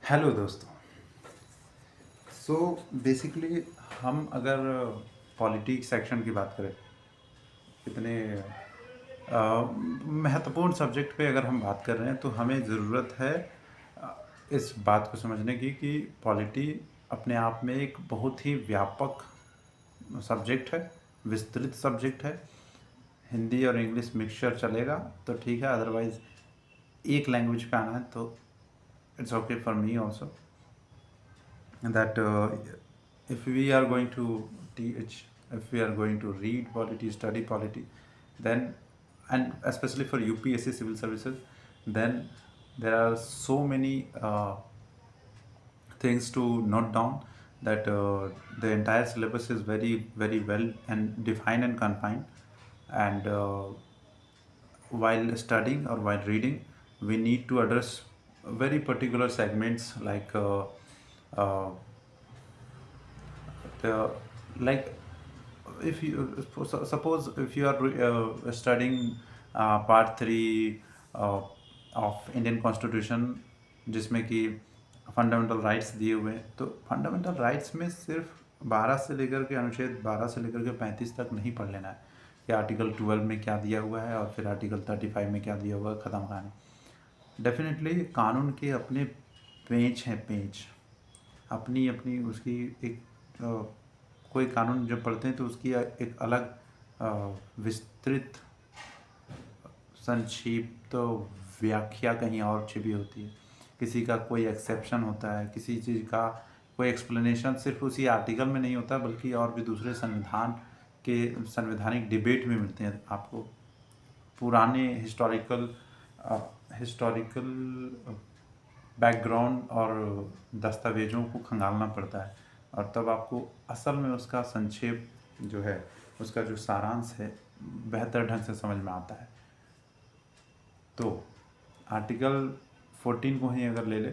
Hello दोस्तों। So basically हम अगर पॉलिटिक्स सेक्शन की बात करें, इतने महत्वपूर्ण सब्जेक्ट पे अगर हम बात कर रहे हैं तो हमें ज़रूरत है इस बात को समझने की कि पॉलिटी अपने आप में एक बहुत ही व्यापक सब्जेक्ट है, विस्तृत सब्जेक्ट है। हिंदी और इंग्लिश मिक्सचर चलेगा तो ठीक है, अदरवाइज़ एक लैंग्वेज पे आना है तो it's okay for me also. that if we are going to teach, if we are going to read polity, study polity, then, and especially for UPSC civil services, then there are so many things to note down, that the entire syllabus is very very well and defined and confined. And while studying or while reading, we need to address very particular segments like uh, the like if you suppose if you are studying part 3 of Indian constitution, जिसमें कि fundamental rights दिए हुए हैं, तो fundamental rights में सिर्फ 12 से लेकर के अनुच्छेद 12 से लेकर के 35 तक नहीं पढ़ लेना है कि आर्टिकल 12 में क्या दिया हुआ है और फिर आर्टिकल 35 में क्या दिया हुआ है, ख़त्म कहानी। डेफिनेटली कानून के अपने पेज हैं, पेज अपनी अपनी उसकी एक कोई कानून जब पढ़ते हैं तो उसकी एक अलग विस्तृत संक्षिप्त व्याख्या कहीं और छिपी होती है। किसी का कोई एक्सेप्शन होता है, किसी चीज़ का कोई एक्सप्लेनेशन सिर्फ उसी आर्टिकल में नहीं होता, बल्कि और भी दूसरे संविधान के संवैधानिक डिबेट में मिलते हैं आपको। पुराने हिस्टोरिकल बैकग्राउंड और दस्तावेज़ों को खंगालना पड़ता है, और तब आपको असल में उसका संक्षेप जो है, उसका जो सारांश है, बेहतर ढंग से समझ में आता है। तो आर्टिकल 14 को ही अगर ले ले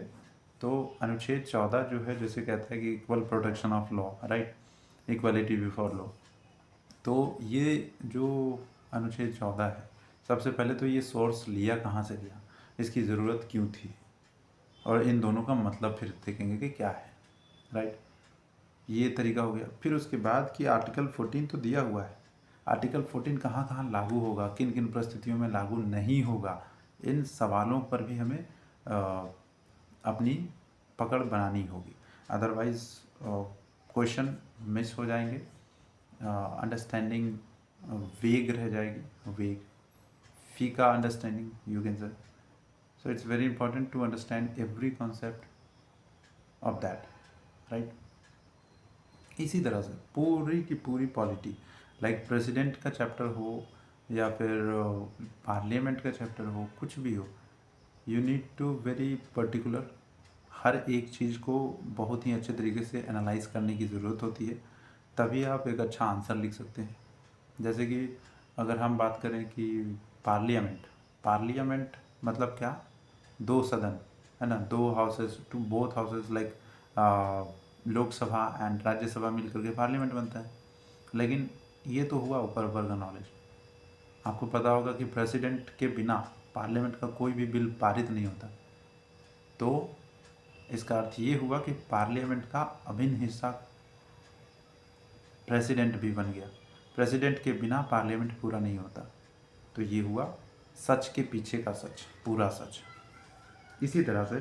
तो अनुच्छेद 14 जो है, जैसे कहता है कि equal protection of law, right, equality before law. तो ये जो अनुच्छेद 14 है, सबसे पहले तो ये सोर्स लिया कहाँ से लिया, इसकी ज़रूरत क्यों थी, और इन दोनों का मतलब फिर देखेंगे कि क्या है, राइट। ये तरीका हो गया। फिर उसके बाद कि आर्टिकल 14 तो दिया हुआ है, आर्टिकल 14 कहाँ कहाँ लागू होगा, किन किन परिस्थितियों में लागू नहीं होगा, इन सवालों पर भी हमें अपनी पकड़ बनानी होगी, अदरवाइज़ क्वेश्चन मिस हो जाएंगे, अंडरस्टैंडिंग वेग रह जाएगी, वेग फीका understanding you can say. So it's very important to understand every concept of that, right. इसी तरह से पूरी की पूरी पॉलिटी, लाइक प्रेसिडेंट का चैप्टर हो या फिर पार्लियामेंट का चैप्टर हो, कुछ भी हो, you need to very particular, हर एक चीज़ को बहुत ही अच्छे तरीके से एनालाइज करने की ज़रूरत होती है, तभी आप एक अच्छा आंसर लिख सकते हैं। जैसे कि अगर हम बात करें कि पार्लियामेंट, पार्लियामेंट मतलब क्या, दो सदन, है ना, दो houses, two both houses, like Lok Sabha and Rajya Sabha मिलकर के पार्लियामेंट बनता है। लेकिन ये तो हुआ ऊपर ऊपर का नॉलेज। आपको पता होगा कि प्रेसिडेंट के बिना पार्लियामेंट का कोई भी बिल पारित नहीं होता। तो इसका अर्थ ये हुआ कि पार्लियामेंट का अभिन्न हिस्सा प्रेसिडेंट भी बन गया। प्रेसिडेंट के बिना पार्लियामेंट पूरा नहीं होता। तो ये हुआ सच के पीछे का सच, पूरा सच। इसी तरह से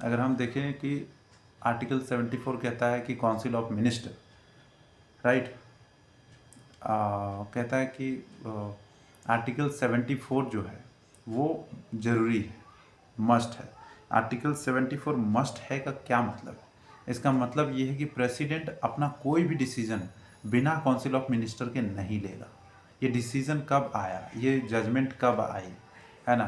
अगर हम देखें कि आर्टिकल 74 कहता है कि काउंसिल ऑफ मिनिस्टर, राइट, कहता है कि आर्टिकल 74 जो है वो ज़रूरी है, मस्ट है। आर्टिकल 74 मस्ट है का क्या मतलब है? इसका मतलब ये है कि प्रेसिडेंट अपना कोई भी डिसीजन बिना काउंसिल ऑफ मिनिस्टर के नहीं लेगा। ये डिसीजन कब आया, ये जजमेंट कब आई, है ना,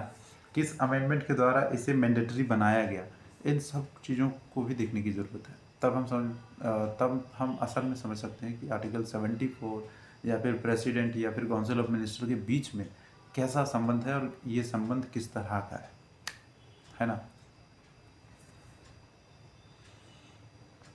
किस अमेंडमेंट के द्वारा इसे मैंडेटरी बनाया गया, इन सब चीज़ों को भी देखने की ज़रूरत है। तब हम असल में समझ सकते हैं कि आर्टिकल 74 या फिर प्रेसिडेंट या फिर काउंसिल ऑफ मिनिस्टर के बीच में कैसा संबंध है और ये संबंध किस तरह का है ना।